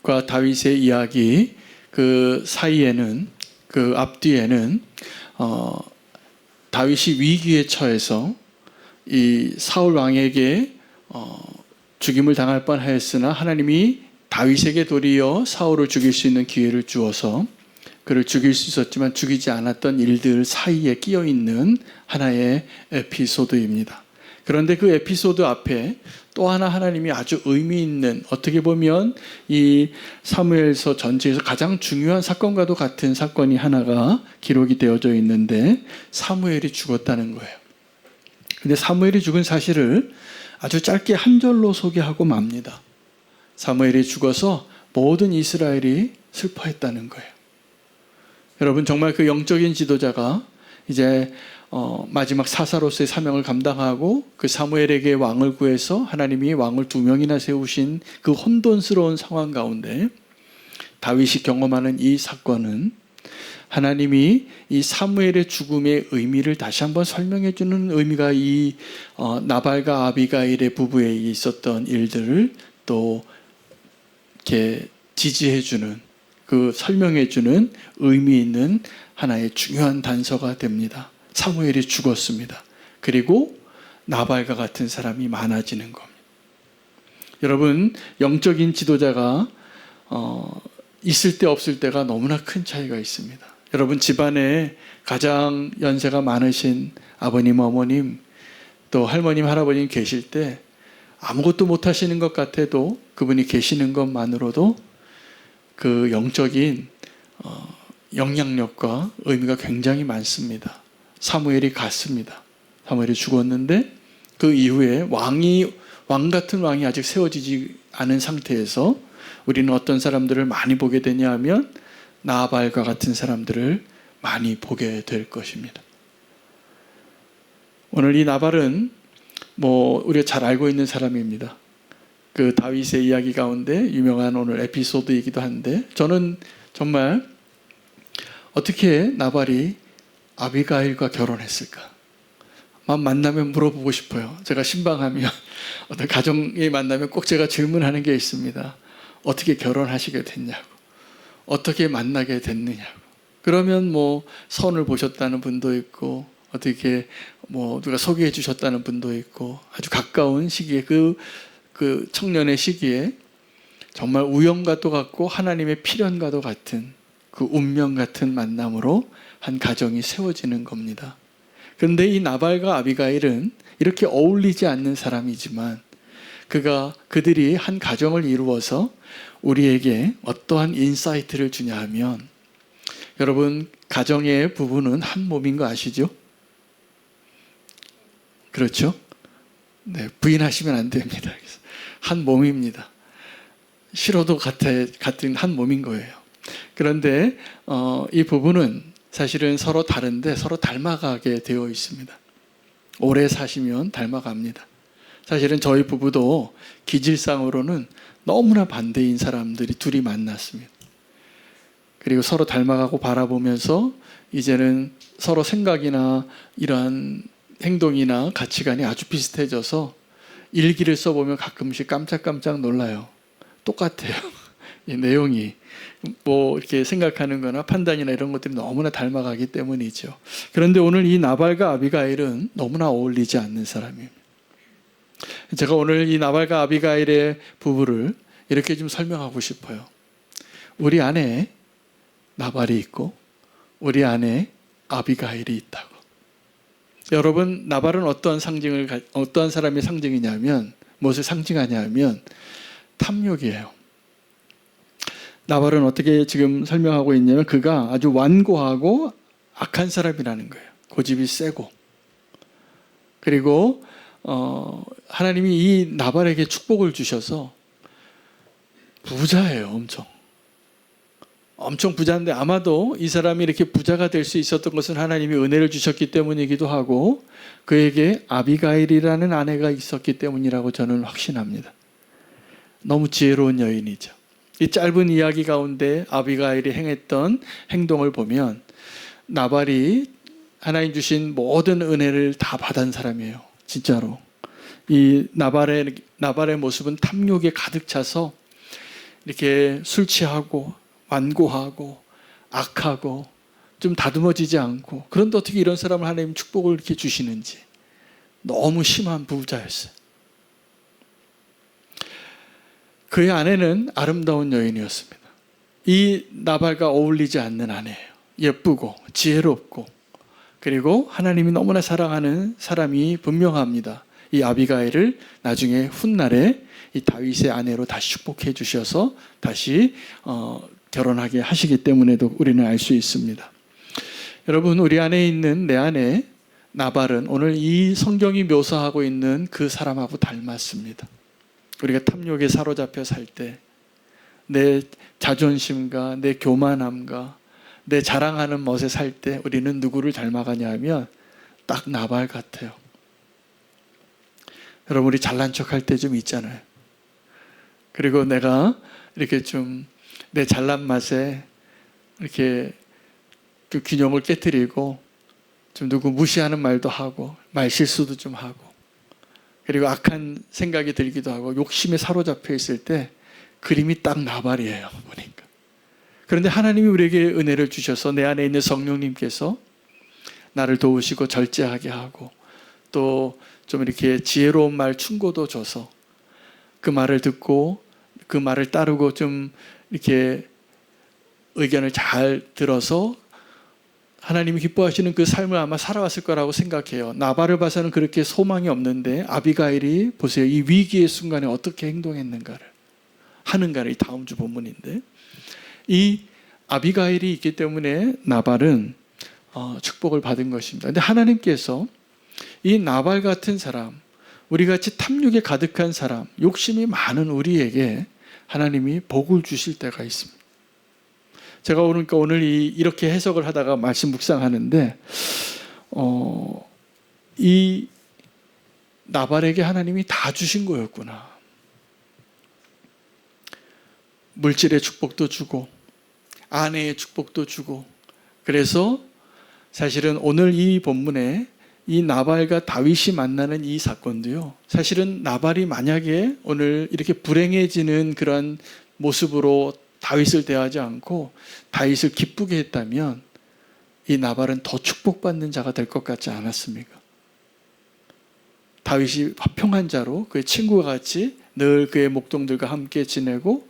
과 다윗의 이야기 그 사이에는 그 앞뒤에는 다윗이 위기에 처해서 이 사울 왕에게 죽임을 당할 뻔하였으나 하나님이 다윗에게 도리어 사울을 죽일 수 있는 기회를 주어서 그를 죽일 수 있었지만 죽이지 않았던 일들 사이에 끼어 있는 하나의 에피소드입니다. 그런데 그 에피소드 앞에 또 하나 하나님이 아주 의미 있는, 어떻게 보면 이 사무엘서 전체에서 가장 중요한 사건과도 같은 사건이 하나가 기록이 되어져 있는데 사무엘이 죽었다는 거예요. 근데 사무엘이 죽은 사실을 아주 짧게 한 절로 소개하고 맙니다. 사무엘이 죽어서 모든 이스라엘이 슬퍼했다는 거예요. 여러분, 정말 그 영적인 지도자가 이제 마지막 사사로서의 사명을 감당하고 그 사무엘에게 왕을 구해서 하나님이 왕을 2명이나 세우신 그 혼돈스러운 상황 가운데 다윗이 경험하는 이 사건은 하나님이 이 사무엘의 죽음의 의미를 다시 한번 설명해 주는 의미가 이 나발과 아비가일의 부부에 있었던 일들을 또 이렇게 지지해 주는, 그 설명해 주는 의미 있는 하나의 중요한 단서가 됩니다. 사무엘이 죽었습니다. 그리고 나발과 같은 사람이 많아지는 겁니다. 여러분, 영적인 지도자가 있을 때 없을 때가 너무나 큰 차이가 있습니다. 여러분, 집안에 가장 연세가 많으신 아버님, 어머님, 또 할머님, 할아버님 계실 때 아무것도 못 하시는 것 같아도 그분이 계시는 것만으로도 그 영적인 영향력과 의미가 굉장히 많습니다. 사무엘이 갔습니다. 사무엘이 죽었는데 그 이후에 왕 같은 왕이 아직 세워지지 않은 상태에서 우리는 어떤 사람들을 많이 보게 되냐 하면 나발과 같은 사람들을 많이 보게 될 것입니다. 오늘 이 나발은 우리가 잘 알고 있는 사람입니다. 그 다윗의 이야기 가운데 유명한 오늘 에피소드이기도 한데, 저는 정말 어떻게 나발이 아비가일과 결혼했을까? 만나면 물어보고 싶어요. 제가 신방하면 어떤 가정에 만나면 꼭 제가 질문하는 게 있습니다. 어떻게 결혼하시게 됐냐고, 어떻게 만나게 됐느냐고. 그러면 선을 보셨다는 분도 있고, 어떻게 누가 소개해 주셨다는 분도 있고, 아주 가까운 시기에 그 청년의 시기에 정말 우연과도 같고 하나님의 필연과도 같은 그 운명 같은 만남으로 한 가정이 세워지는 겁니다. 그런데 이 나발과 아비가일은 이렇게 어울리지 않는 사람이지만 그들이 한 가정을 이루어서 우리에게 어떠한 인사이트를 주냐 하면, 여러분, 가정의 부부는 한 몸인 거 아시죠? 그렇죠? 네, 부인하시면 안 됩니다. 한 몸입니다. 싫어도 같은 한 몸인 거예요. 그런데 이 부부는 사실은 서로 다른데 서로 닮아가게 되어 있습니다. 오래 사시면 닮아갑니다. 사실은 저희 부부도 기질상으로는 너무나 반대인 사람들이 둘이 만났습니다. 그리고 서로 닮아가고 바라보면서 이제는 서로 생각이나 이러한 행동이나 가치관이 아주 비슷해져서 일기를 써보면 가끔씩 깜짝깜짝 놀라요. 똑같아요. 이 내용이 이렇게 생각하는 거나 판단이나 이런 것들이 너무나 닮아가기 때문이죠. 그런데 오늘 이 나발과 아비가일은 너무나 어울리지 않는 사람입니다. 제가 오늘 이 나발과 아비가일의 부부를 이렇게 좀 설명하고 싶어요. 우리 안에 나발이 있고 우리 안에 아비가일이 있다고. 여러분, 나발은 어떠한 사람의 상징이냐면, 무엇을 상징하냐면 탐욕이에요. 나발은 어떻게 지금 설명하고 있냐면 그가 아주 완고하고 악한 사람이라는 거예요. 고집이 세고. 그리고 하나님이 이 나발에게 축복을 주셔서 부자예요. 엄청 부자인데, 아마도 이 사람이 이렇게 부자가 될 수 있었던 것은 하나님이 은혜를 주셨기 때문이기도 하고 그에게 아비가일이라는 아내가 있었기 때문이라고 저는 확신합니다. 너무 지혜로운 여인이죠. 이 짧은 이야기 가운데 아비가일이 행했던 행동을 보면 나발이 하나님 주신 모든 은혜를 다 받은 사람이에요. 진짜로. 이 나발의 모습은 탐욕에 가득 차서 이렇게 술 취하고 완고하고 악하고 좀 다듬어지지 않고, 그런데 어떻게 이런 사람을 하나님 축복을 이렇게 주시는지. 너무 심한 부자였어요. 그의 아내는 아름다운 여인이었습니다. 이 나발과 어울리지 않는 아내예요. 예쁘고 지혜롭고, 그리고 하나님이 너무나 사랑하는 사람이 분명합니다. 이 아비가일을 나중에 훗날에 이 다윗의 아내로 다시 축복해 주셔서 다시 결혼하게 하시기 때문에도 우리는 알 수 있습니다. 여러분, 우리 안에 있는 내 안에 나발은 오늘 이 성경이 묘사하고 있는 그 사람하고 닮았습니다. 우리가 탐욕에 사로잡혀 살 때 내 자존심과 내 교만함과 내 자랑하는 멋에 살 때 우리는 누구를 닮아가냐 하면 딱 나발 같아요. 여러분, 우리 잘난 척할 때 좀 있잖아요. 그리고 내가 이렇게 좀 내 잘난 맛에 이렇게 그 균형을 깨트리고 좀 누구 무시하는 말도 하고 말실수도 좀 하고, 그리고 악한 생각이 들기도 하고 욕심에 사로잡혀 있을 때 그림이 딱 나발이에요, 보니까. 그런데 하나님이 우리에게 은혜를 주셔서 내 안에 있는 성령님께서 나를 도우시고 절제하게 하고 또 좀 이렇게 지혜로운 말 충고도 줘서 그 말을 듣고 그 말을 따르고 좀 이렇게 의견을 잘 들어서 하나님이 기뻐하시는 그 삶을 아마 살아왔을 거라고 생각해요. 나발을 봐서는 그렇게 소망이 없는데 아비가일이 보세요. 이 위기의 순간에 어떻게 하는가를 이 다음 주 본문인데, 이 아비가일이 있기 때문에 나발은 축복을 받은 것입니다. 근데 하나님께서 이 나발 같은 사람, 우리같이 탐욕에 가득한 사람, 욕심이 많은 우리에게 하나님이 복을 주실 때가 있습니다. 제가 오늘 이렇게 해석을 하다가 말씀 묵상하는데 이 나발에게 하나님이 다 주신 거였구나. 물질의 축복도 주고 아내의 축복도 주고. 그래서 사실은 오늘 이 본문에 이 나발과 다윗이 만나는 이 사건도요, 사실은 나발이 만약에 오늘 이렇게 불행해지는 그런 모습으로 다윗을 대하지 않고 다윗을 기쁘게 했다면 이 나발은 더 축복받는 자가 될 것 같지 않았습니까? 다윗이 화평한 자로 그의 친구와 같이 늘 그의 목동들과 함께 지내고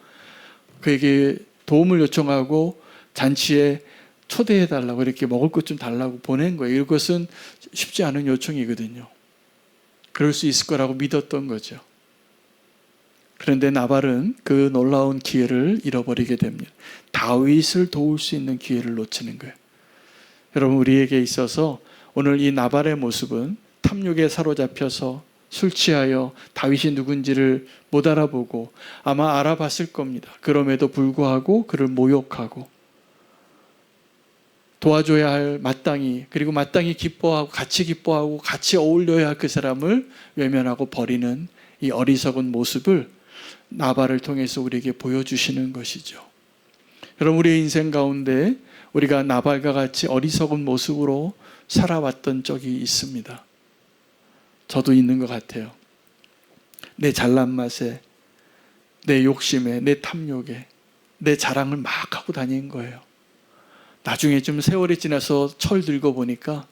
그에게 도움을 요청하고 잔치에 초대해달라고, 이렇게 먹을 것 좀 달라고 보낸 거예요. 이것은 쉽지 않은 요청이거든요. 그럴 수 있을 거라고 믿었던 거죠. 그런데 나발은 그 놀라운 기회를 잃어버리게 됩니다. 다윗을 도울 수 있는 기회를 놓치는 거예요. 여러분, 우리에게 있어서 오늘 이 나발의 모습은 탐욕에 사로잡혀서 술 취하여 다윗이 누군지를 못 알아보고 아마 알아봤을 겁니다. 그럼에도 불구하고 그를 모욕하고 도와줘야 할 마땅히, 그리고 마땅히 기뻐하고 같이 어울려야 할 그 사람을 외면하고 버리는 이 어리석은 모습을 나발을 통해서 우리에게 보여주시는 것이죠. 여러분, 우리의 인생 가운데 우리가 나발과 같이 어리석은 모습으로 살아왔던 적이 있습니다. 저도 있는 것 같아요. 내 잘난 맛에, 내 욕심에, 내 탐욕에 내 자랑을 막 하고 다닌 거예요. 나중에 좀 세월이 지나서 철 들고 보니까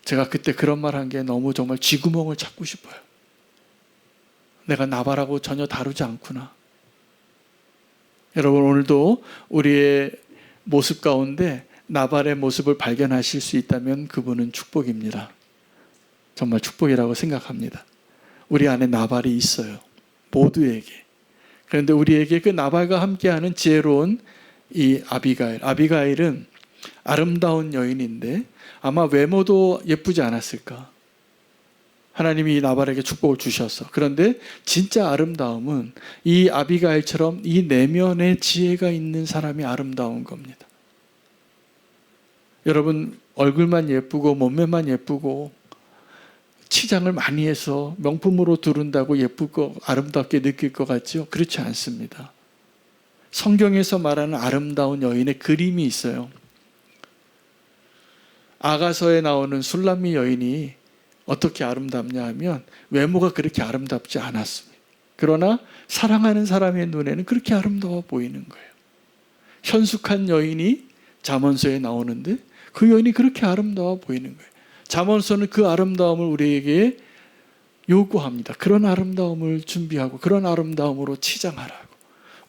제가 그때 그런 말 한 게 너무 정말 쥐구멍을 찾고 싶어요. 내가 나발하고 전혀 다르지 않구나. 여러분, 오늘도 우리의 모습 가운데 나발의 모습을 발견하실 수 있다면 그분은 축복입니다. 정말 축복이라고 생각합니다. 우리 안에 나발이 있어요. 모두에게. 그런데 우리에게 그 나발과 함께하는 지혜로운 이 아비가일은 아름다운 여인인데 아마 외모도 예쁘지 않았을까. 하나님이 나발에게 축복을 주셨어. 그런데 진짜 아름다움은 이 아비가일처럼 이 내면에 지혜가 있는 사람이 아름다운 겁니다. 여러분, 얼굴만 예쁘고 몸매만 예쁘고 치장을 많이 해서 명품으로 두른다고 예쁘고 아름답게 느낄 것 같죠? 그렇지 않습니다. 성경에서 말하는 아름다운 여인의 그림이 있어요. 아가서에 나오는 술람미 여인이 어떻게 아름답냐 하면 외모가 그렇게 아름답지 않았습니다. 그러나 사랑하는 사람의 눈에는 그렇게 아름다워 보이는 거예요. 현숙한 여인이 잠언서에 나오는데 그 여인이 그렇게 아름다워 보이는 거예요. 잠언서는 그 아름다움을 우리에게 요구합니다. 그런 아름다움을 준비하고 그런 아름다움으로 치장하라고.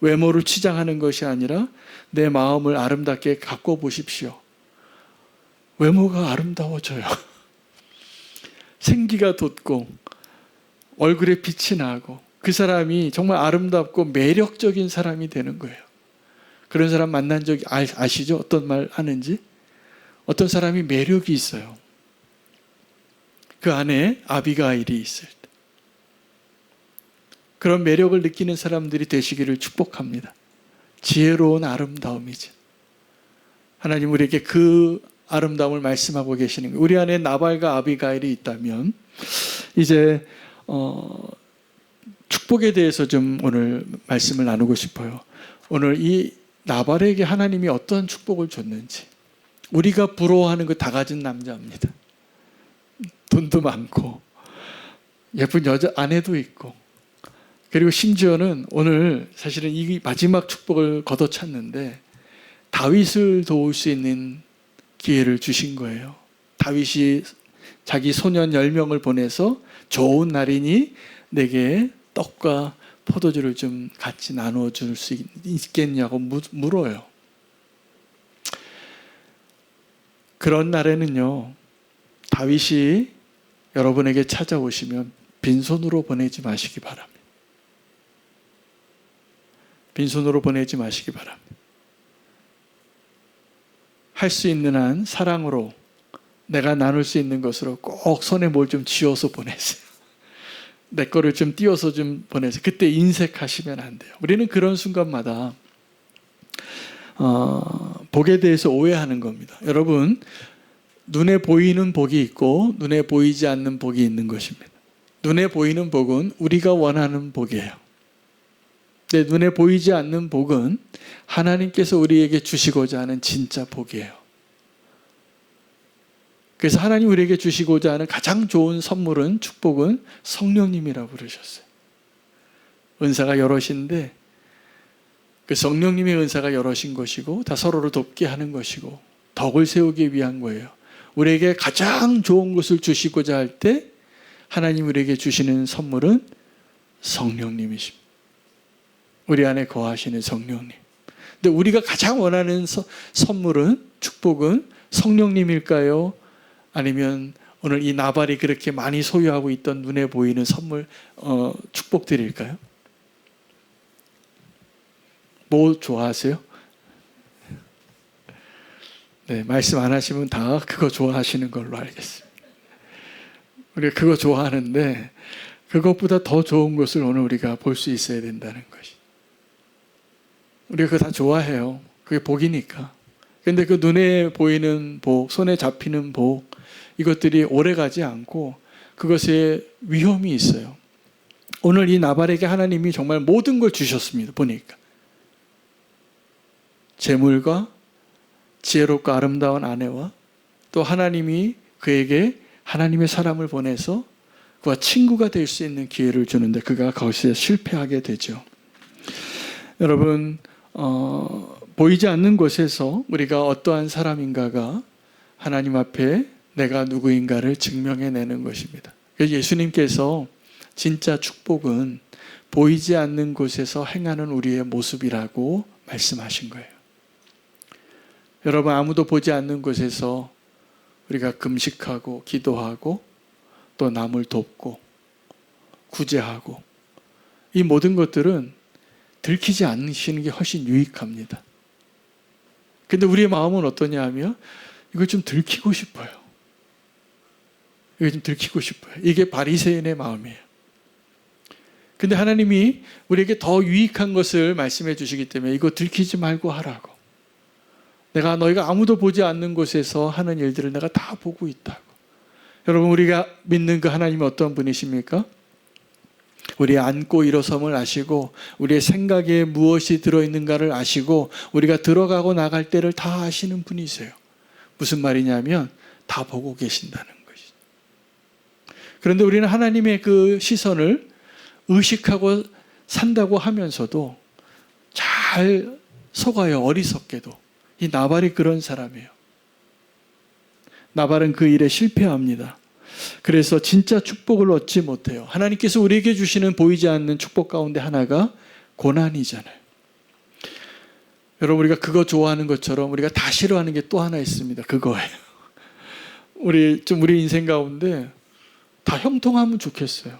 외모를 치장하는 것이 아니라 내 마음을 아름답게 갖고 보십시오. 외모가 아름다워져요. 생기가 돋고 얼굴에 빛이 나고 그 사람이 정말 아름답고 매력적인 사람이 되는 거예요. 그런 사람 만난 적 아시죠? 어떤 말 하는지? 어떤 사람이 매력이 있어요. 그 안에 아비가일이 있을 때. 그런 매력을 느끼는 사람들이 되시기를 축복합니다. 지혜로운 아름다움이죠. 하나님 우리에게 그 아름다움을 말씀하고 계시는 거예요. 우리 안에 나발과 아비가일이 있다면 이제 축복에 대해서 좀 오늘 말씀을 나누고 싶어요. 오늘 이 나발에게 하나님이 어떤 축복을 줬는지. 우리가 부러워하는 그 다 가진 남자입니다. 돈도 많고 예쁜 여자 아내도 있고, 그리고 심지어는 오늘 사실은 이 마지막 축복을 걷어찼는데 다윗을 도울 수 있는 기회를 주신 거예요. 다윗이 자기 소년 10명을 보내서 좋은 날이니 내게 떡과 포도주를 좀 같이 나눠줄 수 있겠냐고 물어요. 그런 날에는요, 다윗이 여러분에게 찾아오시면 빈손으로 보내지 마시기 바랍니다. 빈손으로 보내지 마시기 바랍니다. 할 수 있는 한 사랑으로 내가 나눌 수 있는 것으로 꼭 손에 뭘 좀 쥐어서 보내세요. 내 거를 좀 띄워서 좀 보내세요. 그때 인색하시면 안 돼요. 우리는 그런 순간마다 복에 대해서 오해하는 겁니다. 여러분, 눈에 보이는 복이 있고 눈에 보이지 않는 복이 있는 것입니다. 눈에 보이는 복은 우리가 원하는 복이에요. 근데 눈에 보이지 않는 복은 하나님께서 우리에게 주시고자 하는 진짜 복이에요. 그래서 하나님 우리에게 주시고자 하는 가장 좋은 선물은, 축복은 성령님이라고 부르셨어요. 은사가 여럿인데 그 성령님의 은사가 여럿인 것이고 다 서로를 돕게 하는 것이고 덕을 세우기 위한 거예요. 우리에게 가장 좋은 것을 주시고자 할 때 하나님 우리에게 주시는 선물은 성령님이십니다. 우리 안에 거하시는 성령님. 근데 우리가 가장 원하는 선물은, 축복은 성령님일까요? 아니면 오늘 이 나발이 그렇게 많이 소유하고 있던 눈에 보이는 선물, 축복들일까요? 뭐 좋아하세요? 네, 말씀 안 하시면 다 그거 좋아하시는 걸로 알겠습니다. 우리가 그거 좋아하는데 그것보다 더 좋은 것을 오늘 우리가 볼 수 있어야 된다는 것이. 우리가 그거 다 좋아해요. 그게 복이니까. 근데 그 눈에 보이는 복, 손에 잡히는 복, 이것들이 오래가지 않고 그것에 위험이 있어요. 오늘 이 나발에게 하나님이 정말 모든 걸 주셨습니다. 보니까 재물과 지혜롭고 아름다운 아내와 또 하나님이 그에게 하나님의 사람을 보내서 그와 친구가 될 수 있는 기회를 주는데 그가 거기서 실패하게 되죠. 여러분, 보이지 않는 곳에서 우리가 어떠한 사람인가가 하나님 앞에 내가 누구인가를 증명해내는 것입니다. 그래서 예수님께서 진짜 축복은 보이지 않는 곳에서 행하는 우리의 모습이라고 말씀하신 거예요. 여러분, 아무도 보지 않는 곳에서 우리가 금식하고 기도하고 또 남을 돕고 구제하고 이 모든 것들은 들키지 않으시는 게 훨씬 유익합니다. 근데 우리의 마음은 어떠냐 하면 이걸 좀 들키고 싶어요. 이걸 좀 들키고 싶어요. 이게 바리새인의 마음이에요. 근데 하나님이 우리에게 더 유익한 것을 말씀해 주시기 때문에 이거 들키지 말고 하라고. 내가 너희가 아무도 보지 않는 곳에서 하는 일들을 내가 다 보고 있다고. 여러분, 우리가 믿는 그 하나님이 어떤 분이십니까? 우리의 앉고 일어섬을 아시고 우리의 생각에 무엇이 들어있는가를 아시고 우리가 들어가고 나갈 때를 다 아시는 분이세요. 무슨 말이냐면 다 보고 계신다는 것이죠. 그런데 우리는 하나님의 그 시선을 의식하고 산다고 하면서도 잘 속아요. 어리석게도. 이 나발이 그런 사람이에요. 나발은 그 일에 실패합니다. 그래서 진짜 축복을 얻지 못해요. 하나님께서 우리에게 주시는 보이지 않는 축복 가운데 하나가 고난이잖아요. 여러분, 우리가 그거 좋아하는 것처럼 우리가 다 싫어하는 게 또 하나 있습니다. 그거예요. 우리 인생 가운데 다 형통하면 좋겠어요.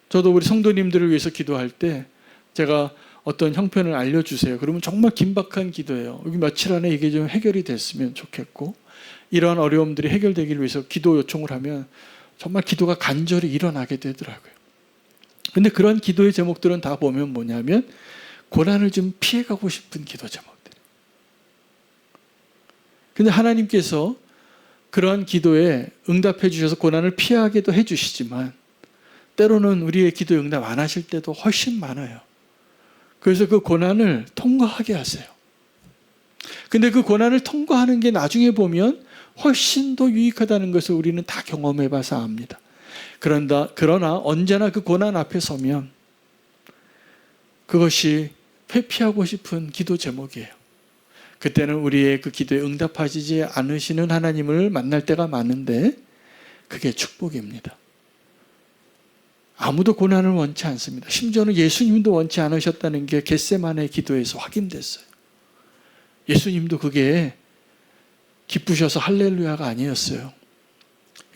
저도 우리 성도님들을 위해서 기도할 때 제가 어떤 형편을 알려주세요. 그러면 정말 긴박한 기도예요. 여기 며칠 안에 이게 좀 해결이 됐으면 좋겠고, 이러한 어려움들이 해결되기를 위해서 기도 요청을 하면 정말 기도가 간절히 일어나게 되더라고요. 근데 그런 기도의 제목들은 다 보면 뭐냐면 고난을 좀 피해가고 싶은 기도 제목들. 근데 하나님께서 그러한 기도에 응답해 주셔서 고난을 피하게도 해 주시지만 때로는 우리의 기도 응답 안 하실 때도 훨씬 많아요. 그래서 그 고난을 통과하게 하세요. 근데 그 고난을 통과하는 게 나중에 보면 훨씬 더 유익하다는 것을 우리는 다 경험해 봐서 압니다. 그러나 언제나 그 고난 앞에 서면 그것이 회피하고 싶은 기도 제목이에요. 그때는 우리의 그 기도에 응답하시지 않으시는 하나님을 만날 때가 많은데 그게 축복입니다. 아무도 고난을 원치 않습니다. 심지어는 예수님도 원치 않으셨다는 게 겟세마네 기도에서 확인됐어요. 예수님도 그게 기쁘셔서 할렐루야가 아니었어요.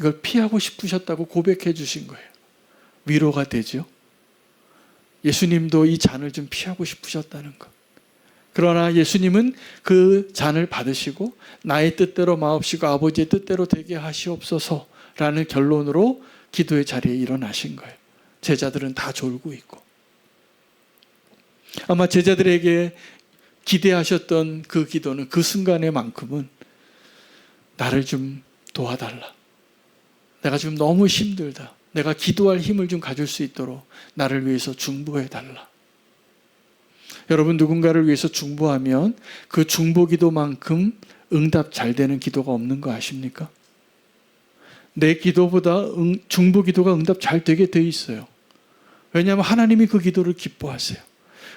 이걸 피하고 싶으셨다고 고백해 주신 거예요. 위로가 되죠. 예수님도 이 잔을 좀 피하고 싶으셨다는 것. 그러나 예수님은 그 잔을 받으시고 나의 뜻대로 마옵시고 아버지의 뜻대로 되게 하시옵소서라는 결론으로 기도의 자리에 일어나신 거예요. 제자들은 다 졸고 있고. 아마 제자들에게 기대하셨던 그 기도는 그 순간에만큼은 나를 좀 도와달라. 내가 지금 너무 힘들다. 내가 기도할 힘을 좀 가질 수 있도록 나를 위해서 중보해달라. 여러분, 누군가를 위해서 중보하면 그 중보 기도만큼 응답 잘 되는 기도가 없는 거 아십니까? 내 기도보다 중보 기도가 응답 잘 되게 돼 있어요. 왜냐하면 하나님이 그 기도를 기뻐하세요.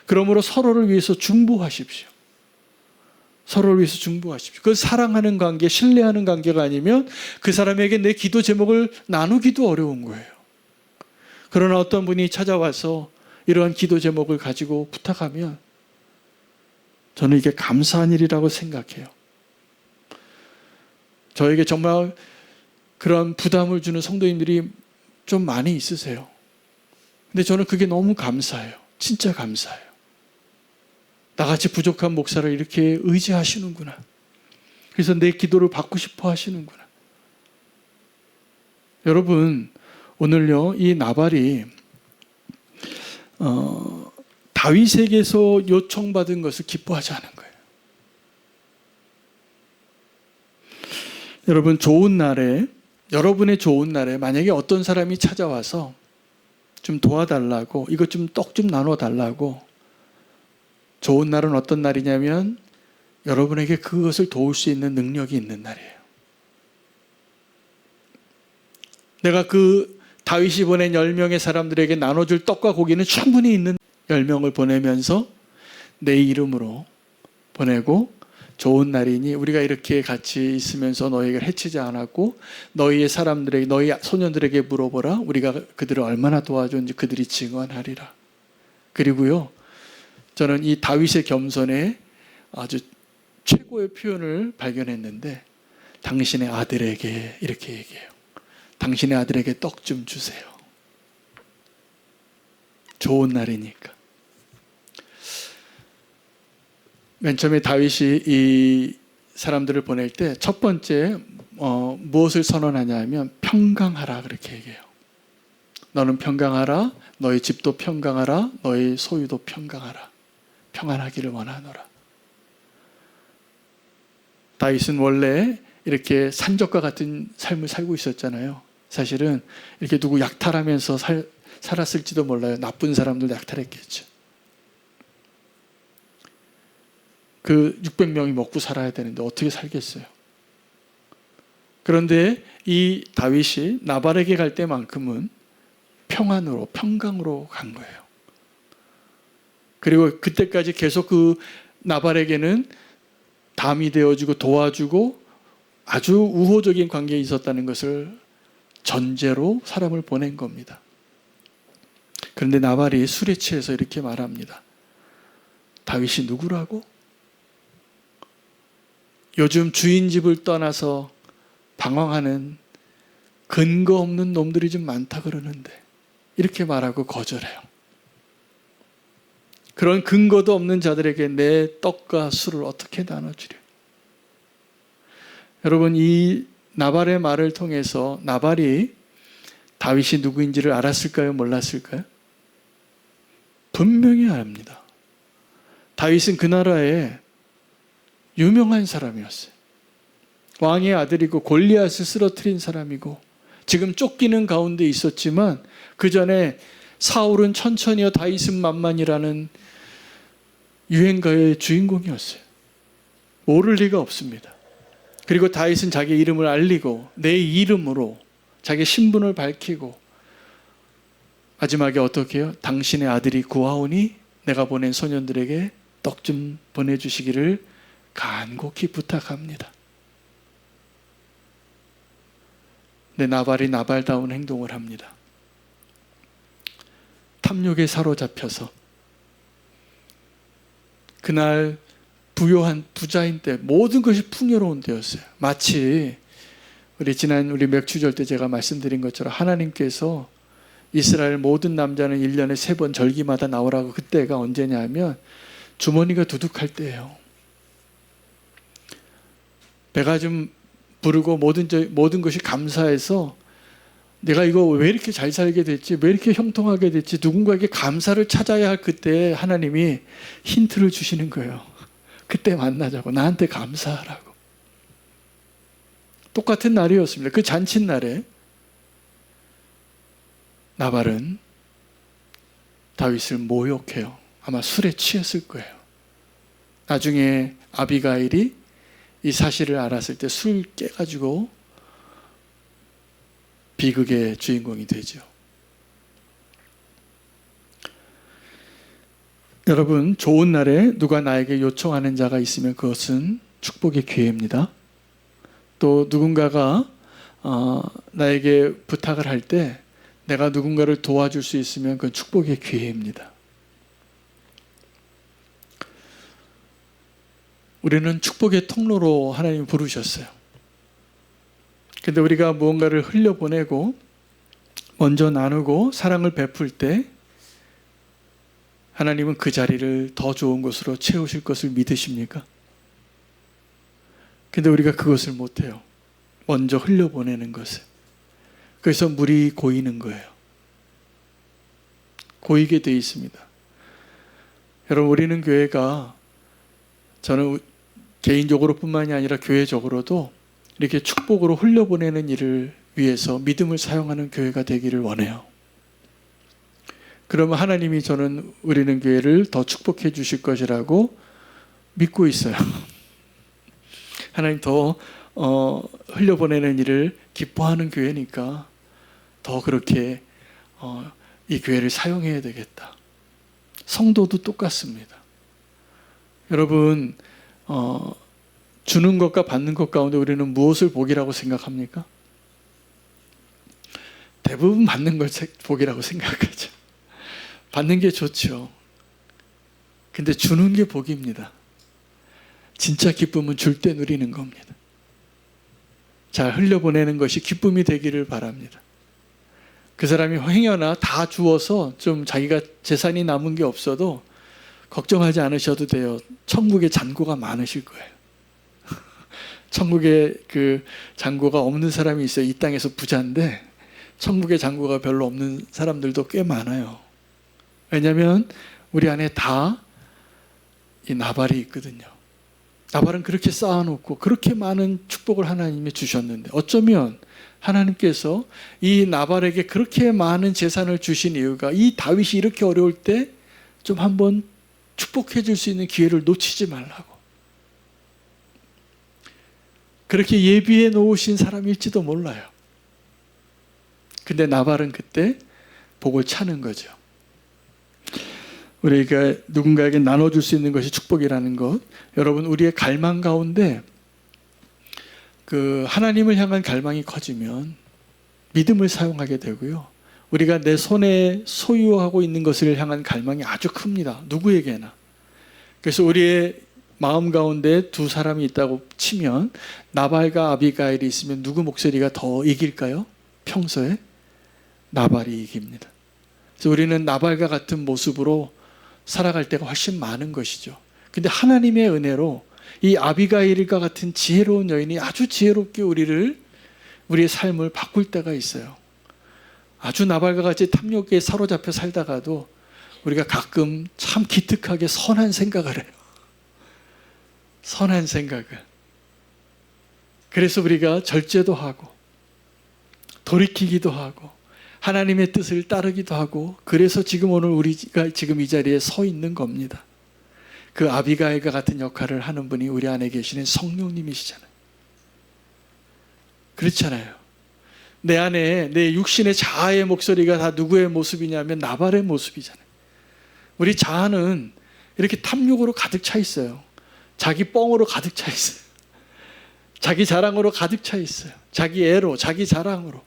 그러므로 서로를 위해서 중보하십시오. 서로를 위해서 중보하십시오. 그 사랑하는 관계, 신뢰하는 관계가 아니면 그 사람에게 내 기도 제목을 나누기도 어려운 거예요. 그러나 어떤 분이 찾아와서 이러한 기도 제목을 가지고 부탁하면 저는 이게 감사한 일이라고 생각해요. 저에게 정말 그런 부담을 주는 성도님들이 좀 많이 있으세요. 근데 저는 그게 너무 감사해요. 진짜 감사해요. 나같이 부족한 목사를 이렇게 의지하시는구나. 그래서 내 기도를 받고 싶어 하시는구나. 여러분, 오늘요, 이 나발이 다윗에게서 요청받은 것을 기뻐하지 않은 거예요. 여러분, 여러분의 좋은 날에 만약에 어떤 사람이 찾아와서 좀 도와달라고, 이것 좀 떡 좀 나눠달라고, 좋은 날은 어떤 날이냐면 여러분에게 그것을 도울 수 있는 능력이 있는 날이에요. 내가 그 다윗이 보낸 10명의 사람들에게 나눠줄 떡과 고기는 충분히 있는 10명을 보내면서 내 이름으로 보내고, 좋은 날이니 우리가 이렇게 같이 있으면서 너희를 해치지 않았고 너희의 사람들에게, 너희 소년들에게 물어보라. 우리가 그들을 얼마나 도와줬는지 그들이 증언하리라. 그리고요, 저는 이 다윗의 겸손에 아주 최고의 표현을 발견했는데, 당신의 아들에게 이렇게 얘기해요. 당신의 아들에게 떡 좀 주세요. 좋은 날이니까. 맨 처음에 다윗이 이 사람들을 보낼 때 첫 번째 무엇을 선언하냐 하면 평강하라, 그렇게 얘기해요. 너는 평강하라, 너희 집도 평강하라, 너희 소유도 평강하라. 평안하기를 원하노라. 다윗은 원래 이렇게 산적과 같은 삶을 살고 있었잖아요. 사실은 이렇게 누구 약탈하면서 살았을지도 몰라요. 나쁜 사람들 약탈했겠죠. 그 600명이 먹고 살아야 되는데 어떻게 살겠어요? 그런데 이 다윗이 나발에게 갈 때만큼은 평안으로, 평강으로 간 거예요. 그리고 그때까지 계속 그 나발에게는 담이 되어주고 도와주고 아주 우호적인 관계에 있었다는 것을 전제로 사람을 보낸 겁니다. 그런데 나발이 술에 취해서 이렇게 말합니다. 다윗이 누구라고? 요즘 주인 집을 떠나서 방황하는 근거 없는 놈들이 좀 많다 그러는데, 이렇게 말하고 거절해요. 그런 근거도 없는 자들에게 내 떡과 술을 어떻게 나눠주려? 여러분, 이 나발의 말을 통해서 나발이 다윗이 누구인지를 알았을까요? 몰랐을까요? 분명히 압니다. 다윗은 그 나라에 유명한 사람이었어요. 왕의 아들이고 골리앗을 쓰러뜨린 사람이고 지금 쫓기는 가운데 있었지만 그 전에 사울은 천천히요 다윗은 만만이라는 유행가의 주인공이었어요. 모를 리가 없습니다. 그리고 다윗은 자기 이름을 알리고 내 이름으로 자기 신분을 밝히고 마지막에 어떻게 해요? 당신의 아들이 구하오니 내가 보낸 소년들에게 떡 좀 보내주시기를 간곡히 부탁합니다. 네, 나발이 나발다운 행동을 합니다. 탐욕에 사로잡혀서 그날 부요한 부자인 때 모든 것이 풍요로운 때였어요. 마치 우리 맥추절 때 제가 말씀드린 것처럼 하나님께서 이스라엘 모든 남자는 1년에 3번 절기마다 나오라고, 그때가 언제냐 하면 주머니가 두둑할 때예요. 배가 좀 부르고 모든 것이 감사해서 내가 이거 왜 이렇게 잘 살게 됐지, 왜 이렇게 형통하게 됐지, 누군가에게 감사를 찾아야 할 그때 하나님이 힌트를 주시는 거예요. 그때 만나자고, 나한테 감사하라고. 똑같은 날이었습니다. 그 잔칫날에 나발은 다윗을 모욕해요. 아마 술에 취했을 거예요. 나중에 아비가일이 이 사실을 알았을 때 술 깨가지고 비극의 주인공이 되죠. 여러분, 좋은 날에 누가 나에게 요청하는 자가 있으면 그것은 축복의 기회입니다. 또 누군가가 나에게 부탁을 할 때 내가 누군가를 도와줄 수 있으면 그건 축복의 기회입니다. 우리는 축복의 통로로 하나님이 부르셨어요. 근데 우리가 무언가를 흘려보내고 먼저 나누고 사랑을 베풀 때 하나님은 그 자리를 더 좋은 것으로 채우실 것을 믿으십니까? 근데 우리가 그것을 못해요. 먼저 흘려보내는 것을. 그래서 물이 고이는 거예요. 고이게 돼 있습니다. 여러분, 우리는 교회가, 저는 개인적으로 뿐만이 아니라 교회적으로도 이렇게 축복으로 흘려보내는 일을 위해서 믿음을 사용하는 교회가 되기를 원해요. 그러면 하나님이 저는 우리는 교회를 더 축복해 주실 것이라고 믿고 있어요. 하나님 더 흘려보내는 일을 기뻐하는 교회니까 더 그렇게 이 교회를 사용해야 되겠다. 성도도 똑같습니다. 여러분, 주는 것과 받는 것 가운데 우리는 무엇을 복이라고 생각합니까? 대부분 받는 걸 복이라고 생각하죠. 받는 게 좋죠. 근데 주는 게 복입니다. 진짜 기쁨은 줄 때 누리는 겁니다. 잘 흘려보내는 것이 기쁨이 되기를 바랍니다. 그 사람이 행여나 다 주어서 좀 자기가 재산이 남은 게 없어도 걱정하지 않으셔도 돼요. 천국에 잔고가 많으실 거예요. 천국에 그 잔고가 없는 사람이 있어요. 이 땅에서 부자인데 천국에 잔고가 별로 없는 사람들도 꽤 많아요. 왜냐하면 우리 안에 다 이 나발이 있거든요. 나발은 그렇게 쌓아놓고 그렇게 많은 축복을 하나님이 주셨는데 어쩌면 하나님께서 이 나발에게 그렇게 많은 재산을 주신 이유가 이 다윗이 이렇게 어려울 때 좀 한번 축복해 줄 수 있는 기회를 놓치지 말라고. 그렇게 예비해 놓으신 사람일지도 몰라요. 근데 나발은 그때 복을 차는 거죠. 우리가 누군가에게 나눠줄 수 있는 것이 축복이라는 것. 여러분, 우리의 갈망 가운데 그 하나님을 향한 갈망이 커지면 믿음을 사용하게 되고요. 우리가 내 손에 소유하고 있는 것을 향한 갈망이 아주 큽니다. 누구에게나. 그래서 우리의 마음 가운데 두 사람이 있다고 치면 나발과 아비가일이 있으면 누구 목소리가 더 이길까요? 평소에 나발이 이깁니다. 그래서 우리는 나발과 같은 모습으로 살아갈 때가 훨씬 많은 것이죠. 근데 하나님의 은혜로 이 아비가일과 같은 지혜로운 여인이 아주 지혜롭게 우리의 삶을 바꿀 때가 있어요. 아주 나발과 같이 탐욕에 사로잡혀 살다가도 우리가 가끔 참 기특하게 선한 생각을 해요. 선한 생각을. 그래서 우리가 절제도 하고 돌이키기도 하고 하나님의 뜻을 따르기도 하고, 그래서 지금 오늘 우리가 지금 이 자리에 서 있는 겁니다. 그 아비가일과 같은 역할을 하는 분이 우리 안에 계시는 성령님이시잖아요. 그렇잖아요. 내 안에 내 육신의 자아의 목소리가 다 누구의 모습이냐면 나발의 모습이잖아요. 우리 자아는 이렇게 탐욕으로 가득 차 있어요. 자기 뻥으로 가득 차 있어요. 자기 자랑으로 가득 차 있어요. 자기 애로, 자기 자랑으로.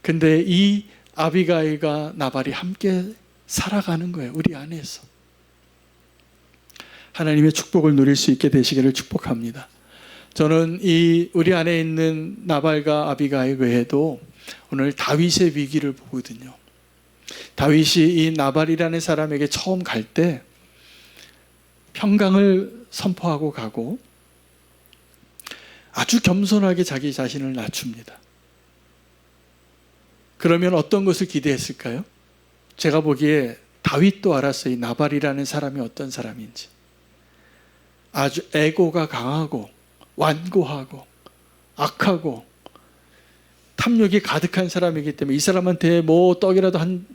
근데 이 아비가일과 나발이 함께 살아가는 거예요. 우리 안에서. 하나님의 축복을 누릴 수 있게 되시기를 축복합니다. 저는 우리 안에 있는 나발과 아비가일 외에도 오늘 다윗의 위기를 보거든요. 다윗이 이 나발이라는 사람에게 처음 갈 때 평강을 선포하고 가고 아주 겸손하게 자기 자신을 낮춥니다. 그러면 어떤 것을 기대했을까요? 제가 보기에 다윗도 알았어요. 이 나발이라는 사람이 어떤 사람인지. 아주 에고가 강하고 완고하고 악하고 탐욕이 가득한 사람이기 때문에 이 사람한테 뭐 떡이라도 한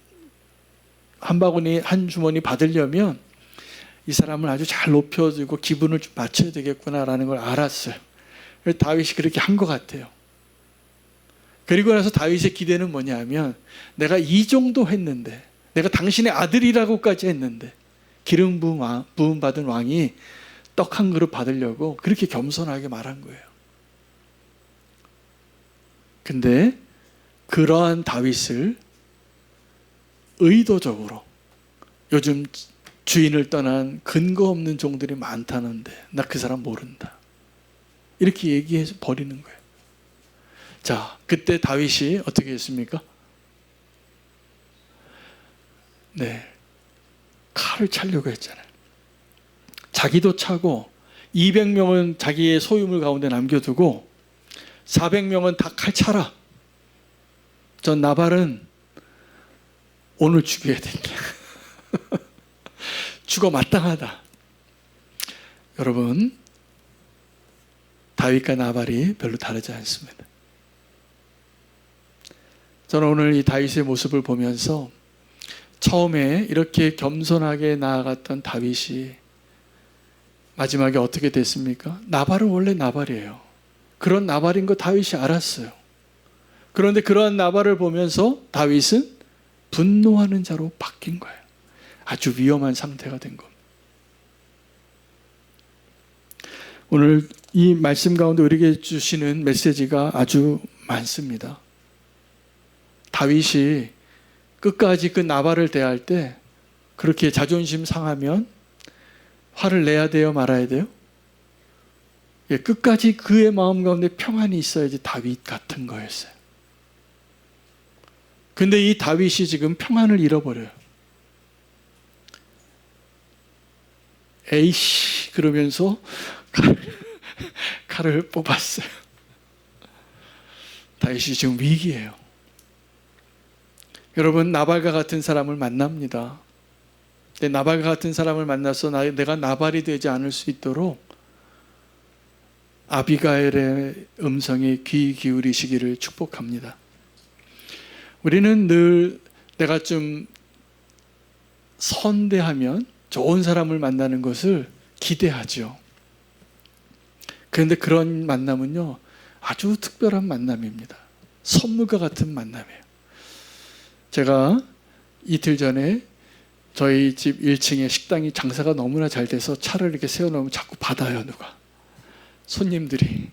바구니, 한 주머니 받으려면 이 사람을 아주 잘 높여주고 기분을 좀 맞춰야 되겠구나라는 걸 알았어요. 그래서 다윗이 그렇게 한 것 같아요. 그리고 나서 다윗의 기대는 뭐냐면, 내가 이 정도 했는데, 내가 당신의 아들이라고까지 했는데, 기름 부음 받은 왕이 떡 한 그릇 받으려고 그렇게 겸손하게 말한 거예요. 근데 그러한 다윗을 의도적으로 요즘 주인을 떠난 근거 없는 종들이 많다는데 나 그 사람 모른다, 이렇게 얘기해서 버리는 거예요. 자, 그때 다윗이 어떻게 했습니까? 네, 칼을 차려고 했잖아요. 자기도 차고 200명은 자기의 소유물 가운데 남겨두고 400명은 다 칼 차라. 전 나발은 오늘 죽여야 된다. 죽어 마땅하다. 여러분, 다윗과 나발이 별로 다르지 않습니다. 저는 오늘 이 다윗의 모습을 보면서 처음에 이렇게 겸손하게 나아갔던 다윗이 마지막에 어떻게 됐습니까? 나발은 원래 나발이에요. 그런 나발인 거 다윗이 알았어요. 그런데 그러한 나발을 보면서 다윗은 분노하는 자로 바뀐 거예요. 아주 위험한 상태가 된 겁니다. 오늘 이 말씀 가운데 우리에게 주시는 메시지가 아주 많습니다. 다윗이 끝까지 그 나발을 대할 때 그렇게 자존심 상하면 화를 내야 돼요, 말아야 돼요? 예, 끝까지 그의 마음 가운데 평안이 있어야지 다윗 같은 거였어요. 근데 이 다윗이 지금 평안을 잃어버려요. 에이씨 그러면서 칼을 뽑았어요. 다윗이 지금 위기예요. 여러분, 나발과 같은 사람을 만납니다. 근데 나발과 같은 사람을 만나서 내가 나발이 되지 않을 수 있도록 아비가일의 음성에 귀 기울이시기를 축복합니다. 우리는 늘 내가 좀 선대하면 좋은 사람을 만나는 것을 기대하죠. 그런데 그런 만남은요, 아주 특별한 만남입니다. 선물과 같은 만남이에요. 제가 이틀 전에 저희 집 1층에 식당이 장사가 너무나 잘 돼서 차를 이렇게 세워놓으면 자꾸 받아요, 누가. 손님들이.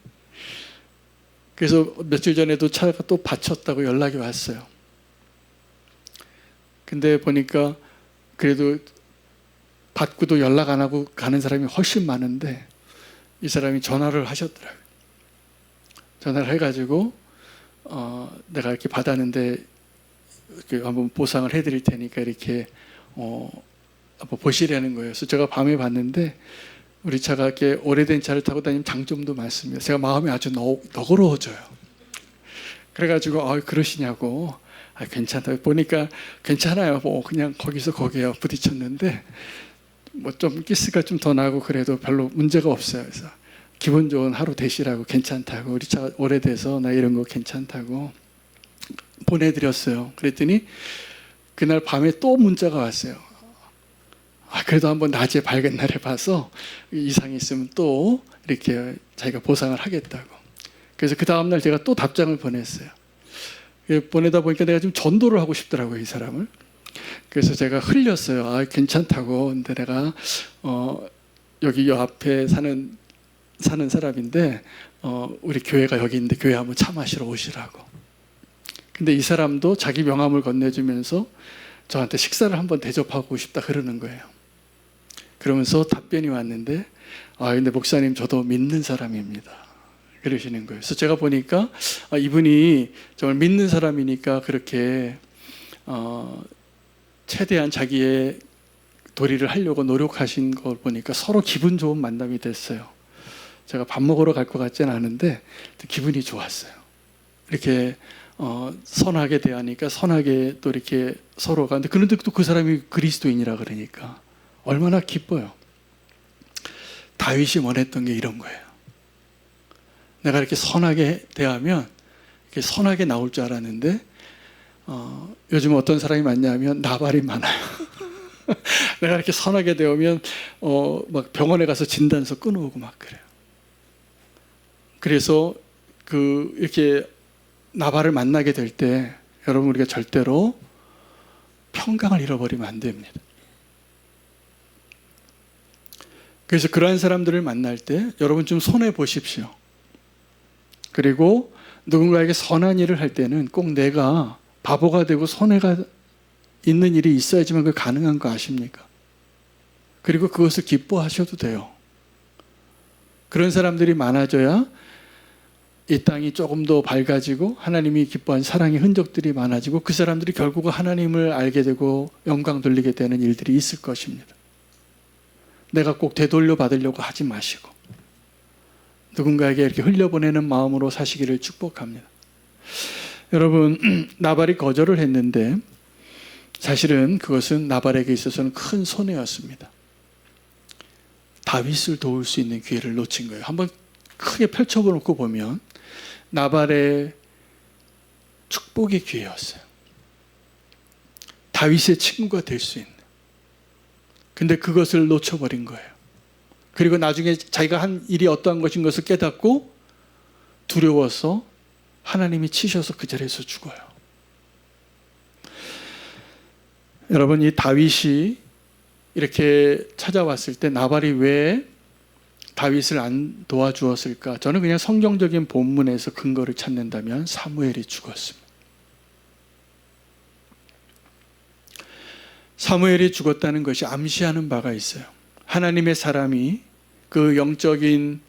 그래서 며칠 전에도 차가 또 받쳤다고 연락이 왔어요. 근데 보니까 그래도 받고도 연락 안 하고 가는 사람이 훨씬 많은데 이 사람이 전화를 하셨더라고요. 전화를 해가지고 내가 이렇게 받았는데 한번 보상을 해드릴 테니까 이렇게 한번 보시라는 거예요. 그래서 제가 밤에 봤는데 우리 차가 이렇게 오래된 차를 타고 다니면 장점도 많습니다. 제가 마음이 아주 너그러워져요. 그래가지고 그러시냐고. 괜찮아요. 보니까 괜찮아요. 뭐 그냥 거기서 거기에 부딪혔는데 뭐 좀 기스가 좀 더 나고 그래도 별로 문제가 없어요. 그래서 기분 좋은 하루 되시라고 괜찮다고 우리 차 오래돼서 나 이런 거 괜찮다고 보내드렸어요. 그랬더니 그날 밤에 또 문자가 왔어요. 그래도 한번 낮에 밝은 날에 봐서 이상이 있으면 또 이렇게 자기가 보상을 하겠다고. 그래서 그 다음날 제가 또 답장을 보냈어요. 보내다 보니까 내가 좀 전도를 하고 싶더라고요, 이 사람을. 그래서 제가 흘렸어요. 괜찮다고. 근데 내가 여기 요 앞에 사는 사람인데 우리 교회가 여기 있는데 교회 한번 차 마시러 오시라고. 근데 이 사람도 자기 명함을 건네주면서 저한테 식사를 한번 대접하고 싶다 그러는 거예요. 그러면서 답변이 왔는데 근데 목사님 저도 믿는 사람입니다. 그러시는 거예요. 그래서 제가 보니까 이분이 정말 믿는 사람이니까 그렇게 최대한 자기의 도리를 하려고 노력하신 걸 보니까 서로 기분 좋은 만남이 됐어요. 제가 밥 먹으러 갈 것 같지는 않은데 기분이 좋았어요. 이렇게 선하게 대하니까 선하게 또 이렇게 서로가. 근데 그런데 또 그 사람이 그리스도인이라 그러니까 얼마나 기뻐요. 다윗이 원했던 게 이런 거예요. 내가 이렇게 선하게 대하면 이렇게 선하게 나올 줄 알았는데 요즘 어떤 사람이 많냐면 나발이 많아요. 내가 이렇게 선하게 대하면 막 병원에 가서 진단서 끊어오고 막 그래요. 그래서 이렇게 나발을 만나게 될 때 여러분 우리가 절대로 평강을 잃어버리면 안 됩니다. 그래서 그러한 사람들을 만날 때 여러분 좀 손해 보십시오. 그리고 누군가에게 선한 일을 할 때는 꼭 내가 바보가 되고 손해가 있는 일이 있어야지만 그게 가능한 거 아십니까? 그리고 그것을 기뻐하셔도 돼요. 그런 사람들이 많아져야 이 땅이 조금 더 밝아지고 하나님이 기뻐한 사랑의 흔적들이 많아지고 그 사람들이 결국은 하나님을 알게 되고 영광 돌리게 되는 일들이 있을 것입니다. 내가 꼭 되돌려 받으려고 하지 마시고 누군가에게 이렇게 흘려보내는 마음으로 사시기를 축복합니다. 여러분, 나발이 거절을 했는데 사실은 그것은 나발에게 있어서는 큰 손해였습니다. 다윗을 도울 수 있는 기회를 놓친 거예요. 한번 크게 펼쳐놓고 보면 나발의 축복의 기회였어요. 다윗의 친구가 될 수 있는. 근데 그것을 놓쳐버린 거예요. 그리고 나중에 자기가 한 일이 어떠한 것인 것을 깨닫고 두려워서 하나님이 치셔서 그 자리에서 죽어요. 여러분, 이 다윗이 이렇게 찾아왔을 때 나발이 왜 다윗을 안 도와주었을까? 저는 그냥 성경적인 본문에서 근거를 찾는다면 사무엘이 죽었습니다. 사무엘이 죽었다는 것이 암시하는 바가 있어요. 하나님의 사람이 그 영적인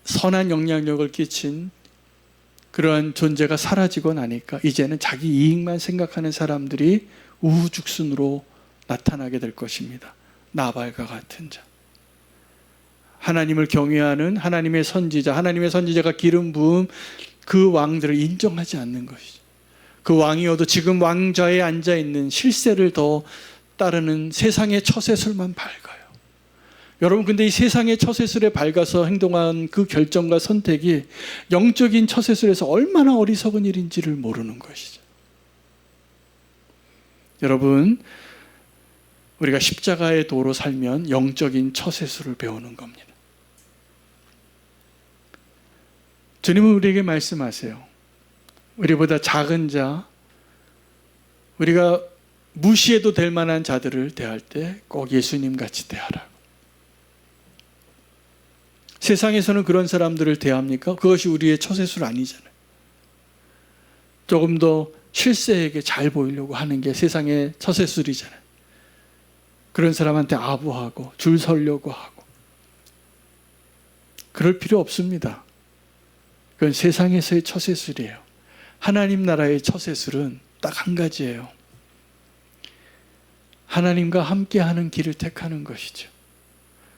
선한 영향력을 끼친 그러한 존재가 사라지고 나니까 이제는 자기 이익만 생각하는 사람들이 우후죽순으로 나타나게 될 것입니다. 나발과 같은 자. 하나님을 경외하는 하나님의 선지자, 하나님의 선지자가 기름 부음 그 왕들을 인정하지 않는 것이죠. 그 왕이어도 지금 왕좌에 앉아있는 실세를 더 따르는 세상의 처세술만 밝아요. 여러분, 근데 이 세상의 처세술에 밝아서 행동한 그 결정과 선택이 영적인 처세술에서 얼마나 어리석은 일인지를 모르는 것이죠. 여러분, 우리가 십자가의 도로 살면 영적인 처세술을 배우는 겁니다. 주님은 우리에게 말씀하세요. 우리보다 작은 자, 우리가 무시해도 될 만한 자들을 대할 때 꼭 예수님 같이 대하라고. 세상에서는 그런 사람들을 대합니까? 그것이 우리의 처세술 아니잖아요. 조금 더 실세에게 잘 보이려고 하는 게 세상의 처세술이잖아요. 그런 사람한테 아부하고 줄 서려고 하고. 그럴 필요 없습니다. 그건 세상에서의 처세술이에요. 하나님 나라의 처세술은 딱 한 가지예요. 하나님과 함께하는 길을 택하는 것이죠.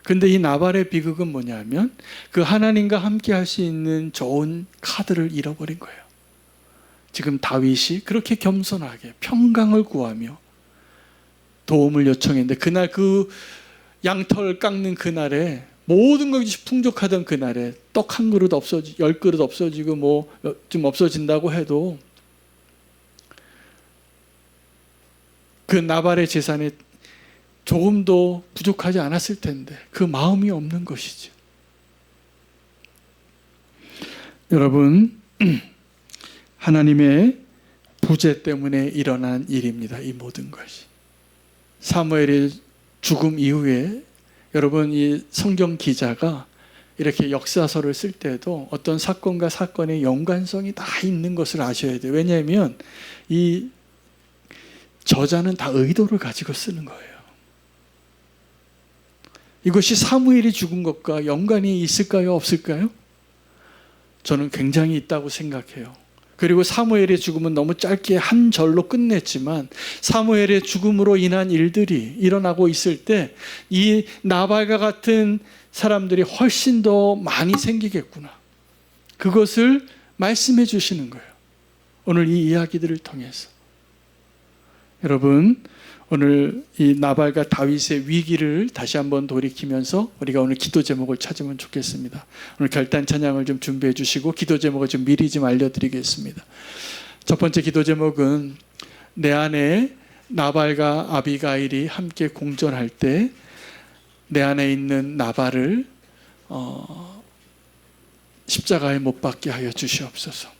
근데 이 나발의 비극은 뭐냐면 그 하나님과 함께할 수 있는 좋은 카드를 잃어버린 거예요. 지금 다윗이 그렇게 겸손하게 평강을 구하며 도움을 요청했는데 그날 그 양털 깎는 그날에 모든 것이 풍족하던 그날에 떡 한 그릇 없어지고 10그릇 없어지고 뭐 좀 없어진다고 해도 그 나발의 재산에 조금도 부족하지 않았을 텐데 그 마음이 없는 것이죠. 여러분, 하나님의 부재 때문에 일어난 일입니다. 이 모든 것이. 사무엘의 죽음 이후에 여러분 이 성경 기자가 이렇게 역사서를 쓸 때도 어떤 사건과 사건의 연관성이 다 있는 것을 아셔야 돼요. 왜냐하면 이 저자는 다 의도를 가지고 쓰는 거예요. 이것이 사무엘이 죽은 것과 연관이 있을까요? 없을까요? 저는 굉장히 있다고 생각해요. 그리고 사무엘의 죽음은 너무 짧게 한 절로 끝냈지만 사무엘의 죽음으로 인한 일들이 일어나고 있을 때 이 나발과 같은 사람들이 훨씬 더 많이 생기겠구나. 그것을 말씀해 주시는 거예요. 오늘 이 이야기들을 통해서. 여러분, 오늘 이 나발과 다윗의 위기를 다시 한번 돌이키면서 우리가 오늘 기도 제목을 찾으면 좋겠습니다. 오늘 결단 찬양을 좀 준비해 주시고 기도 제목을 좀 미리 좀 알려드리겠습니다. 첫 번째 기도 제목은 내 안에 나발과 아비가일이 함께 공존할 때 내 안에 있는 나발을 십자가에 못 박게 하여 주시옵소서.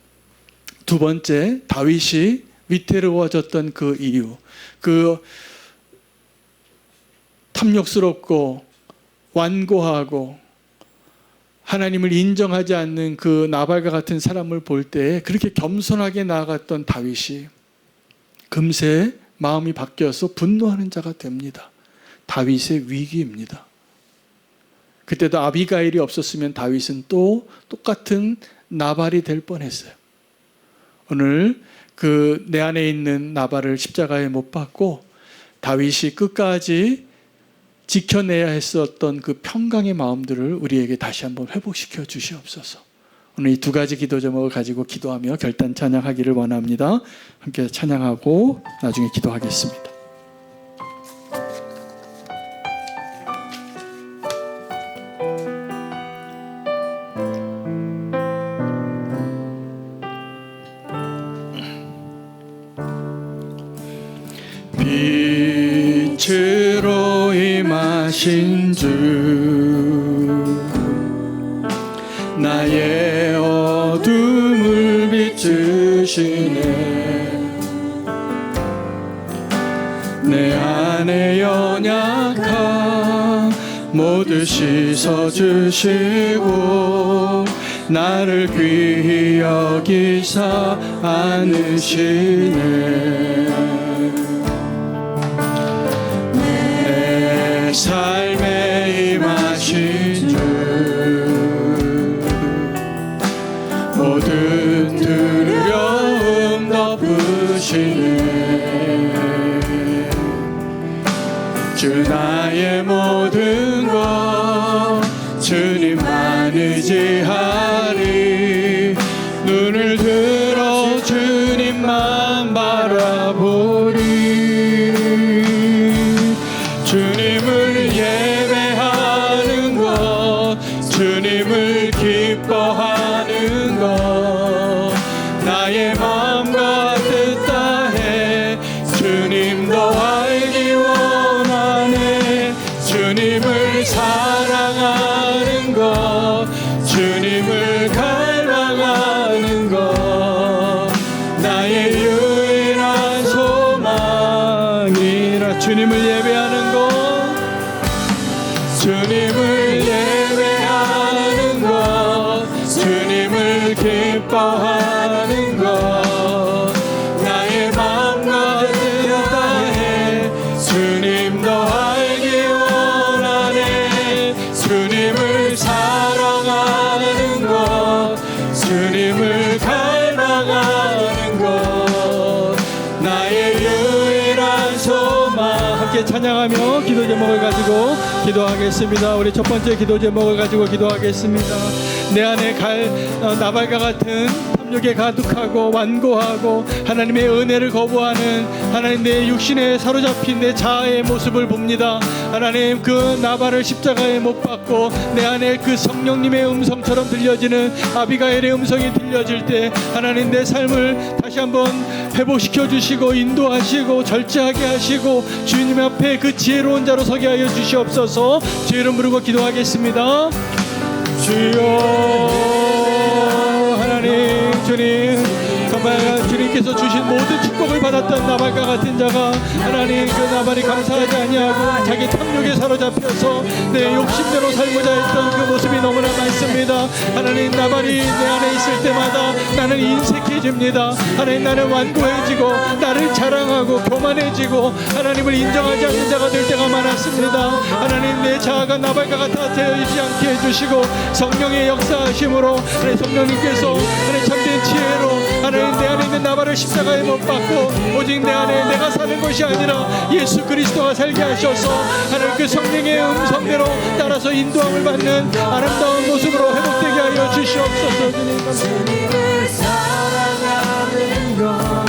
두 번째, 다윗이 위태로워졌던 그 이유, 그 탐욕스럽고 완고하고 하나님을 인정하지 않는 그 나발과 같은 사람을 볼 때 그렇게 겸손하게 나아갔던 다윗이 금세 마음이 바뀌어서 분노하는 자가 됩니다. 다윗의 위기입니다. 그때도 아비가일이 없었으면 다윗은 또 똑같은 나발이 될 뻔했어요. 오늘 그 내 안에 있는 나발을 십자가에 못 박고 다윗이 끝까지 지켜내야 했었던 그 평강의 마음들을 우리에게 다시 한번 회복시켜 주시옵소서. 오늘 이 두 가지 기도 제목을 가지고 기도하며 결단 찬양하기를 원합니다. 함께 찬양하고 나중에 기도하겠습니다. 빛으로 임하신 주 나의 어둠을 비추시네 내 안에 연약함 모두 씻어주시고 나를 귀히 여기사 안으시네 내 삶에 임하신 주 모든 두려움 덮으시네 주 나의 모든 것 주님만 의지하리 눈을 들어 주님만 바라보리 주님을 예배하는 것 주님을 기뻐하는 것 나의 마음과 뜻 다해 주님도 알기 원하네 주님을 사랑하는 것 주님을 갈망하는 것 나의 유일한 소망 주님을 예배하는 것, 주님을 예배하는 것, 주님을 기뻐하는 것, 나의 마음과 뜻을 다해 주님도 알기 원하네. 주님을 사랑하는 것, 주님을 갈망하는 것, 나의 유일한 소망. 함께 찬양하며 기도 제목을 가지고 기도하겠습니다. 우리 첫 번째 기도 제목을 가지고 기도하겠습니다. 내 안에 나발과 같은 탐욕에 가득하고 완고하고 하나님의 은혜를 거부하는 하나님, 내 육신에 사로잡힌 내 자아의 모습을 봅니다. 하나님, 그 나발을 십자가에 못 박고 내 안에 그 성령님의 음성처럼 들려지는 아비가일의 음성이 들려질 때 하나님, 내 삶을 다시 한번 회복시켜 주시고 인도하시고 절제하게 하시고 주님 앞에 그 지혜로운 자로 서게 하여 주시옵소서. 주 이름 부르고 기도하겠습니다. 주여, 하나님, 주님, 정말 주님께서 주신 모든 축복을 받았던 나발과 같은 자가 하나님, 그 나발이 감사하지 아니하고 자기 탐욕에 사로잡혀서 내 욕심대로 살고자 했던 그 모습이 너무나 많습니다. 하나님, 나발이 내 안에 있을 때마다 나는 인색해집니다. 하나님, 나는 완고해지고 나를 자랑하고 교만해지고 하나님을 인정하지 않는 자가 될 때가 많았습니다. 하나님, 내 자아가 나발과 같아 되지 않게 해주시고 성령의 역사하심으로 하나님, 성령님께서 하나님 참된 지혜로 하나님, 내 안에 있는 나발을 십자가에 못 박고 오직 내 안에 내가 사는 것이 아니라 예수 그리스도가 살게 하셔서 하나님, 그 성령의 음성대로 따라서 인도함을 받는 아름다운 모습으로 회복되게 하여 주시옵소서. 주님을 사랑하는 것,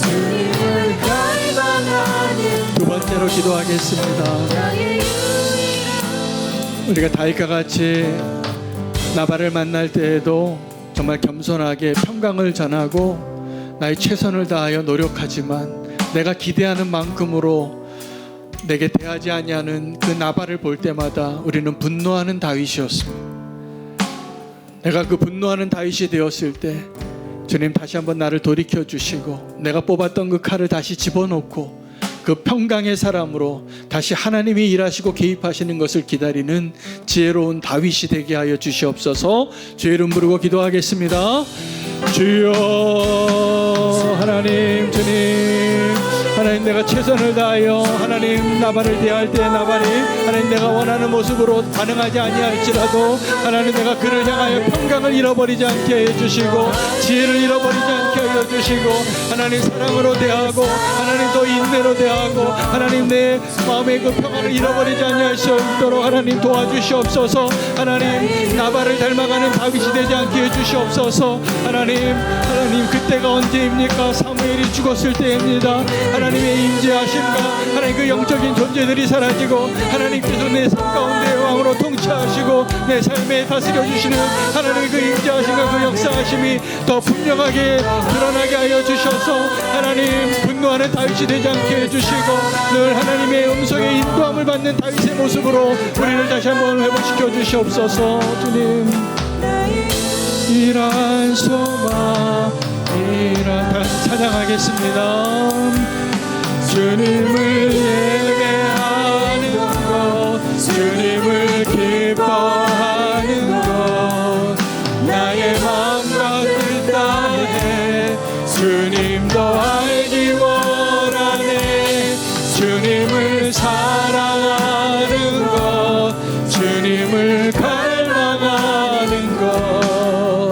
주님을 갈망하는. 두 번째로 기도하겠습니다. 우리가 다윗과 같이 나발을 만날 때에도 정말 겸손하게 평강을 전하고 나의 최선을 다하여 노력하지만 내가 기대하는 만큼으로 내게 대하지 아니하는 그 나발을 볼 때마다 우리는 분노하는 다윗이었습니다. 내가 그 분노하는 다윗이 되었을 때 주님 다시 한번 나를 돌이켜 주시고 내가 뽑았던 그 칼을 다시 집어넣고 그 평강의 사람으로 다시 하나님이 일하시고 개입하시는 것을 기다리는 지혜로운 다윗이 되게 하여 주시옵소서. 주의 이름 부르고 기도하겠습니다. 주여, 하나님, 주님, 하나님, 내가 최선을 다하여 하나님 나발을 대할 때 나발이 하나님 내가 원하는 모습으로 반응하지 아니할지라도 하나님, 내가 그를 향하여 평강을 잃어버리지 않게 해주시고 지혜를 잃어버리지 않게 하여 주시고 하나님, 사랑으로 대하고 하나님, 또 인내로 대하고 하나님, 내 마음의 그 평안을 잃어버리지 아니할 수 있도록 하나님 도와주시옵소서. 하나님, 나발을 닮아가는 다윗이 되지 않게 해주시옵소서. 하나님, 그때가 언제입니까? 사무엘이 죽었을 때입니다. 하나님의 임재하심과 하나님 그 영적인 존재들이 사라지고 하나님께서 내 삶 가운데 왕으로 통치하시고 내 삶에 다스려 주시는 하나님의 그 임재하심과 그 역사하심이 더 분명하게 드러나게 하여 주셔서 하나님, 분노하는 다윗이 되지 않게 해주시고 늘 하나님의 음성에 인도함을 받는 다윗의 모습으로 우리를 다시 한번 회복시켜 주시옵소서. 주님, 이란 소망, 이란 다시 찬양하겠습니다. 주님을 예배하는 것, 주님을 기뻐하는 것, 나의 마음과 뜻 다해 주님도 알기 원하네. 주님을 사랑하는 것, 주님을 갈망하는 것,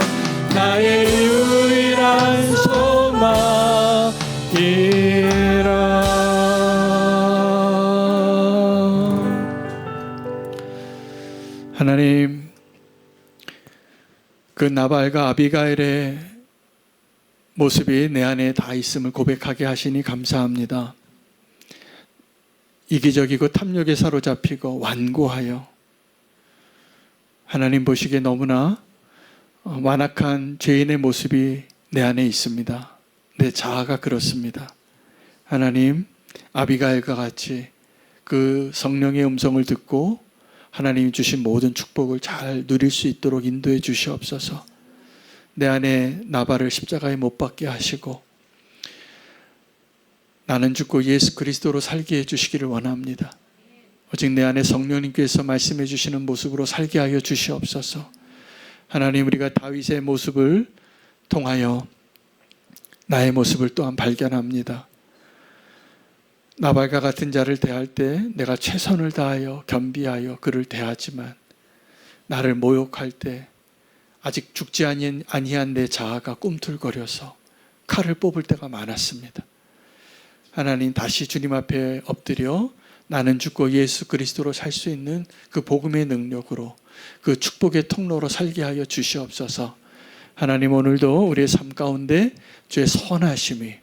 나의 유일한 소망이라. 하나님, 그 나발과 아비가일의 모습이 내 안에 다 있음을 고백하게 하시니 감사합니다. 이기적이고 탐욕에 사로잡히고 완고하여 하나님 보시기에 너무나 완악한 죄인의 모습이 내 안에 있습니다. 내 자아가 그렇습니다. 하나님, 아비가일과 같이 그 성령의 음성을 듣고 하나님이 주신 모든 축복을 잘 누릴 수 있도록 인도해 주시옵소서. 내 안에 나발을 십자가에 못 박게 하시고 나는 죽고 예수 그리스도로 살게 해주시기를 원합니다. 오직 내 안에 성령님께서 말씀해 주시는 모습으로 살게 하여 주시옵소서. 하나님, 우리가 다윗의 모습을 통하여 나의 모습을 또한 발견합니다. 나발과 같은 자를 대할 때 내가 최선을 다하여 겸비하여 그를 대하지만 나를 모욕할 때 아직 죽지 아니한 내 자아가 꿈틀거려서 칼을 뽑을 때가 많았습니다. 하나님, 다시 주님 앞에 엎드려 나는 죽고 예수 그리스도로 살 수 있는 그 복음의 능력으로, 그 축복의 통로로 살게 하여 주시옵소서. 하나님, 오늘도 우리의 삶 가운데 주의 선하심이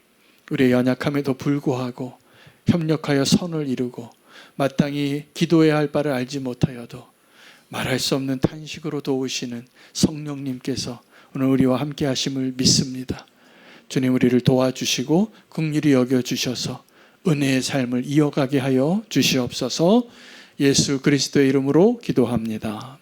우리의 연약함에도 불구하고 협력하여 선을 이루고 마땅히 기도해야 할 바를 알지 못하여도 말할 수 없는 탄식으로 도우시는 성령님께서 오늘 우리와 함께 하심을 믿습니다. 주님, 우리를 도와주시고 긍휼히 여겨주셔서 은혜의 삶을 이어가게 하여 주시옵소서. 예수 그리스도의 이름으로 기도합니다.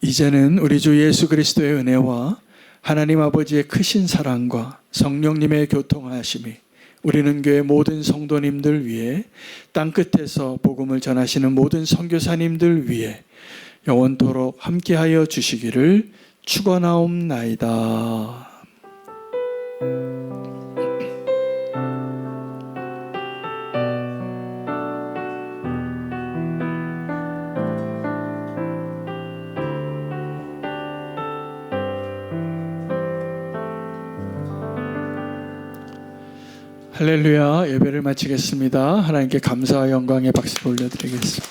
이제는 우리 주 예수 그리스도의 은혜와 하나님 아버지의 크신 사랑과 성령님의 교통하심이 우리는 교회 모든 성도님들 위해, 땅끝에서 복음을 전하시는 모든 선교사님들 위해 영원토록 함께하여 주시기를 축원하옵나이다. 할렐루야. 예배를 마치겠습니다. 하나님께 감사와 영광의 박수를 올려드리겠습니다.